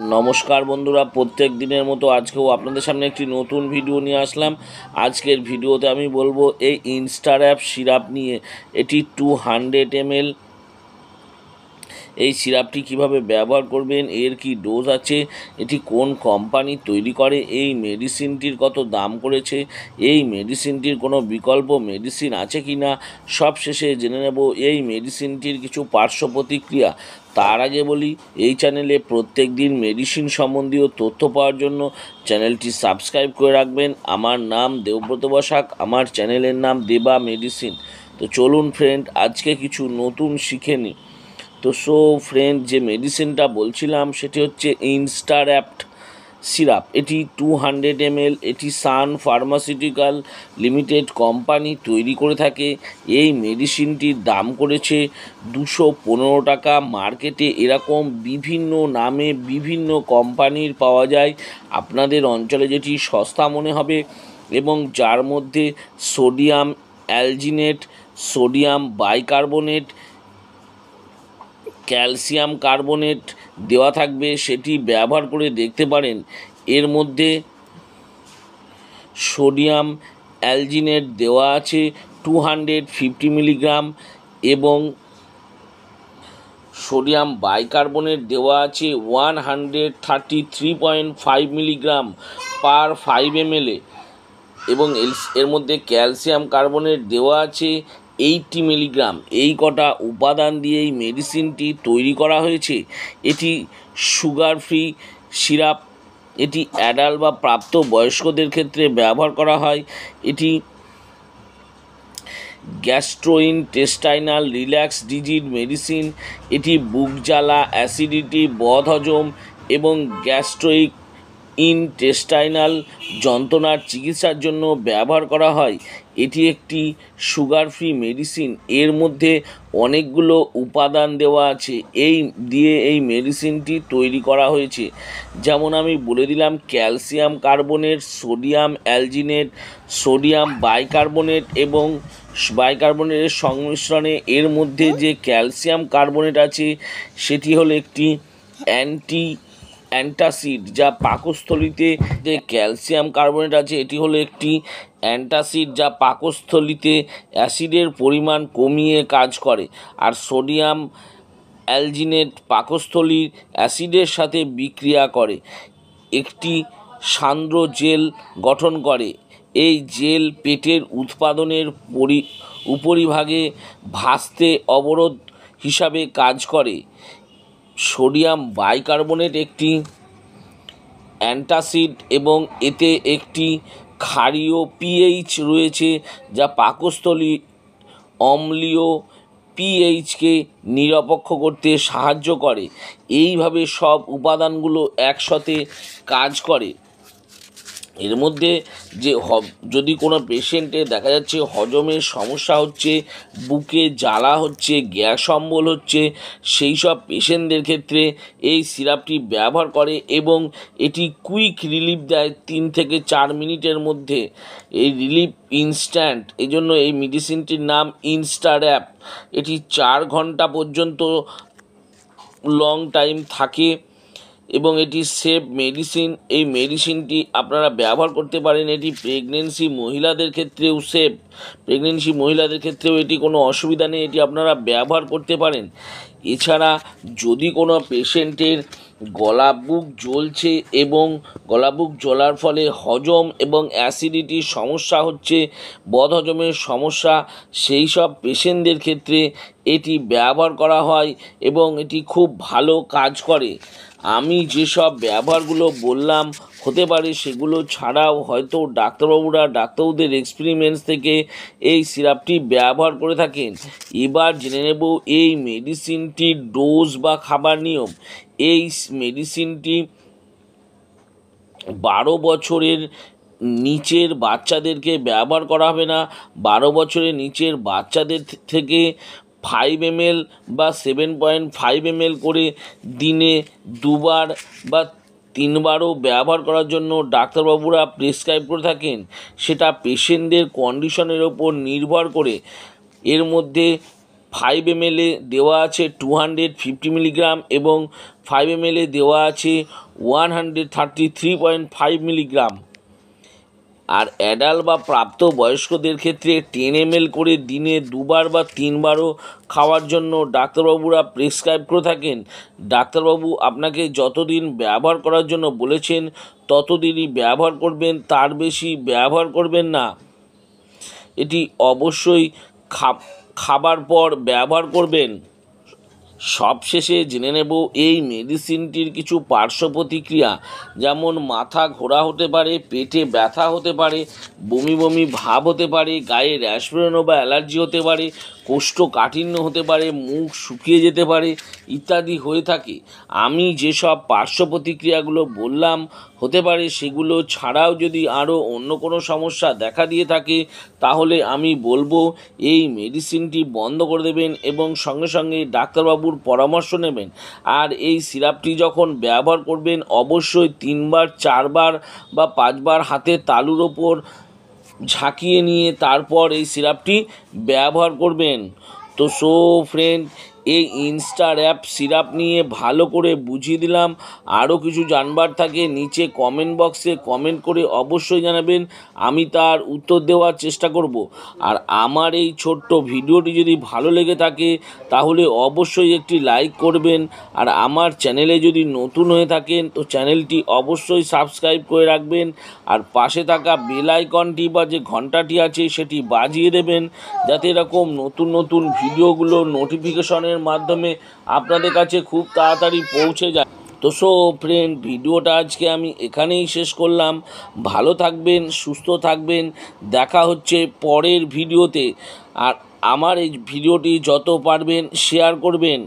নমস্কার বন্ধুরা, প্রত্যেক দিনের মতো আজকেও আপনাদের সামনে একটি নতুন ভিডিও নিয়ে আসলাম। আজকের ভিডিওতে আমি বলবো এই ইনস্টারঅ্যাপ সিরাপ নিয়ে। এটি 200 ml। এই সিরাপটি কিভাবে ব্যবহার করবেন, এর কি ডোজ আছে, এটি কোন কোম্পানি তৈরি করে, এই মেডিসিনটির কত দাম করেছে, এই মেডিসিনটির কোনো বিকল্প মেডিসিন আছে কি না, সব শেষে জেনে নেব এই মেডিসিনটির কিছু পার্শ্ব প্রতিক্রিয়া। তার আগে বলি, এই চ্যানেলে প্রত্যেক দিন মেডিসিন সম্বন্ধীয় তথ্য পাওয়ার জন্য চ্যানেলটি সাবস্ক্রাইব করে রাখবেন। আমার নাম দেবব্রত বসাক, আমার চ্যানেলের নাম দেবা মেডিসিন। তো চলুন ফ্রেন্ড, আজকে কিছু নতুন শিখে নিই। তো ফ্রেন্ড, যে মেডিসিনটা বলছিলাম সেটি হচ্ছে ইনস্টারঅ্যাপ সিরাপ। এটি 200 ml। এটি সান ফার্মাসিউটিক্যাল লিমিটেড কোম্পানি তৈরি করে থাকে। এই মেডিসিনটির দাম করেছে 215 টাকা। মার্কেটে এরকম বিভিন্ন নামে বিভিন্ন কোম্পানির পাওয়া যায়। আপনাদের অঞ্চলে যেটি সস্তা মনে হবে এবং যার মধ্যে sodium alginate, sodium bicarbonate, calcium carbonate দেওয়া থাকবে, সেটি ব্যবহার করে দেখতে পারেন। এর মধ্যে সোডিয়াম অ্যালজিনেট দেওয়া আছে 250 মিলিগ্রাম এবং সোডিয়াম বাইকার্বনেট দেওয়া আছে 133.5 মিলিগ্রাম পার 5 ml এবং এর মধ্যে ক্যালসিয়াম কার্বনেট দেওয়া আছে 80 মিলিগ্রাম। এই কটা উপাদান দিয়ে এই মেডিসিনটি তৈরি করা হয়েছে। এটি সুগার ফ্রি সিরাপ। এটি অ্যাডাল্ট বা প্রাপ্ত বয়স্কদের ক্ষেত্রে ব্যবহার করা হয়। এটি গ্যাস্ট্রোইন্টেস্টাইনাল রিল্যাক্স ডিজিজ মেডিসিন। এটি বুক জ্বালা, অ্যাসিডিটি, বদহজম এবং গ্যাস্ট্রোইক ইনটেস্টাইনাল যন্ত্রণার চিকিৎসার জন্য ব্যবহার করা হয়। এটি একটি সুগার ফ্রি মেডিসিন। এর মধ্যে অনেকগুলো উপাদান দেওয়া আছে এই মেডিসিনটি তৈরি করা হয়েছে। যেমন আমি বলে দিলাম, calcium carbonate, sodium alginate, sodium bicarbonate এবং বাইকার্বনেটের সংমিশ্রণে এর মধ্যে যে ক্যালসিয়াম কার্বনেট আছে সেটি হলো একটি অ্যান্টাসিড, যা পাকস্থলীতে যে ক্যালসিয়াম কার্বনেট আছে এটি হলো একটি অ্যান্টাসিড, যা পাকস্থলীতে অ্যাসিডের পরিমাণ কমিয়ে কাজ করে। আর সোডিয়াম অ্যালজিনেট পাকস্থলীর অ্যাসিডের সাথে বিক্রিয়া করে একটি সান্দ্র জেল গঠন করে। এই জেল পেটের উৎপাদনের উপরিভাগে ভাসতে অবরোধ হিসাবে কাজ করে। সোডিয়াম বাইকার্বনেট একটি অ্যান্টাসিড এবং এতে একটি ক্ষারীয় পিএইচ রয়েছে, যা পাকস্থলী অম্লীয় পিএইচকে নিরপেক্ষ করতে সাহায্য করে। এইভাবে সব উপাদানগুলো একসাথে কাজ করে। এর মধ্যে যদি কোনো পেশেন্টের দেখা যাচ্ছে হজমের সমস্যা হচ্ছে, বুকে জ্বালা হচ্ছে, গ্যাস অম্বল হচ্ছে, সেই সব পেশেন্টদের ক্ষেত্রে এই সিরাপটি ব্যবহার করে এবং এটি কুইক রিলিফ দেয় 3 থেকে 4 মিনিটের মধ্যে। এই রিলিফ ইনস্ট্যান্ট, এই জন্য এই মেডিসিনটির নাম ইনস্টারঅ্যাপ। এটি 4 ঘন্টা পর্যন্ত লং টাইম থাকে এবং এটি সেফ মেডিসিন। এই মেডিসিনটি আপনারা ব্যবহার করতে পারেন। এটি প্রেগনেন্সি মহিলাদের ক্ষেত্রেও সেফ। প্রেগনেন্সি মহিলাদের ক্ষেত্রেও এটি কোনো অসুবিধা নেই, এটি আপনারা ব্যবহার করতে পারেন। এছাড়া যদি কোনো পেশেন্টের গলা বুক জ্বলছে এবং গলা বুক জ্বলার ফলে হজম এবং অ্যাসিডিটির সমস্যা হচ্ছে, বদহজমের সমস্যা, সেই সব পেশেন্টদের ক্ষেত্রে এটি ব্যবহার করা হয় এবং এটি খুব ভালো কাজ করে। আমি যেসব ব্যবহারগুলো বললাম, হতে পারে সেগুলো ছাড়াও হয়তো ডাক্তারবাবুদের এক্সপেরিমেন্টস থেকে এই সিরাপটি ব্যবহার করে থাকেন। এবার জেনে নেব এই মেডিসিনটির ডোজ বা খাবার নিয়ম। এই মেডিসিনটি 12 বছরের নিচের বাচ্চাদেরকে ব্যবহার করা হবে না। 12 বছরের নিচের বাচ্চাদের থেকে 5 ml বা 7.5 ml করে দিনে 2 বার বা 3 বারও ব্যবহার করার জন্য ডাক্তারবাবুরা প্রেসক্রাইব করে থাকেন। সেটা পেশেন্টদের কন্ডিশনের ওপর নির্ভর করে। এর মধ্যে 5 ml দেওয়া আছে 250 মিলিগ্রাম এবং 5 ml দেওয়া আছে 133.5 মিলিগ্রাম। আর অ্যাডাল্ট বা প্রাপ্ত বয়স্কদের ক্ষেত্রে 10 ml করে দিনে 2বার বা 3বারও খাওয়ার জন্য ডাক্তারবাবুরা প্রেসক্রাইব করে থাকেন। ডাক্তারবাবু আপনাকে যতদিন ব্যবহার করার জন্য বলেছেন ততদিনই ব্যবহার করবেন, তার বেশি ব্যবহার করবেন না। এটি অবশ্যই খাবার পর ব্যবহার করবেন। সবশেষে জেনে নেব এই মেডিসিনটির কিছু পার্শ্ব প্রতিক্রিয়া, যেমন মাথা ঘোরা হতে পারে, পেটে ব্যথা হতে পারে, বমি বমি ভাব হতে পারে, গায়ে র্যাশ বেরোনো বা অ্যালার্জি হতে পারে, কোষ্ঠকাঠিন্য হতে পারে, মুখ শুকিয়ে যেতে পারে ইত্যাদি হয়ে থাকে। আমি যেসব পার্শ্ব প্রতিক্রিয়াগুলো বললাম হতে পারে, সেগুলো ছাড়াও যদি আরও অন্য কোনো সমস্যা দেখা দিয়ে থাকে তাহলে আমি বলবো এই মেডিসিনটি বন্ধ করে দেবেন এবং সঙ্গে সঙ্গে ডাক্তারবাবুর পরামর্শ নেবেন। আর এই সিরাপটি যখন ব্যবহার করবেন অবশ্যই 3বার 4বার বা 5বার হাতে তালুর ওপর ঝাঁকিয়ে নিয়ে তারপর এই সিরাপটি ব্যবহার করবেন। তো ফ্রেন্ড, এই ইনস্টার অ্যাপ সিরাপ নিয়ে ভালো করে বুঝিয়ে দিলাম। আরও কিছু জানবার থাকে নিচে কমেন্ট বক্সে কমেন্ট করে অবশ্যই জানাবেন, আমি তার উত্তর দেওয়ার চেষ্টা করব। আর আমার এই ছোট্ট ভিডিওটি যদি ভালো লেগে থাকে তাহলে অবশ্যই একটি লাইক করবেন। আর আমার চ্যানেলে যদি নতুন হয়ে থাকেন তো চ্যানেলটি অবশ্যই সাবস্ক্রাইব করে রাখবেন। আর পাশে থাকা বেল আইকনটি বা যে ঘন্টাটি আছে সেটি বাজিয়ে দেবেন, যাতে এরকম নতুন নতুন ভিডিওগুলো নোটিফিকেশনের মাধ্যমে আপনাদের কাছে খুব তাড়াতাড়ি পৌঁছে যায়। তো ফ্রেন্ড, ভিডিওটা আজকে আমি এখানেই শেষ করলাম। ভালো থাকবেন, সুস্থ থাকবেন, দেখা হচ্ছে পরের ভিডিওতে। আর আমার এই ভিডিওটি যত পারবেন শেয়ার করবেন।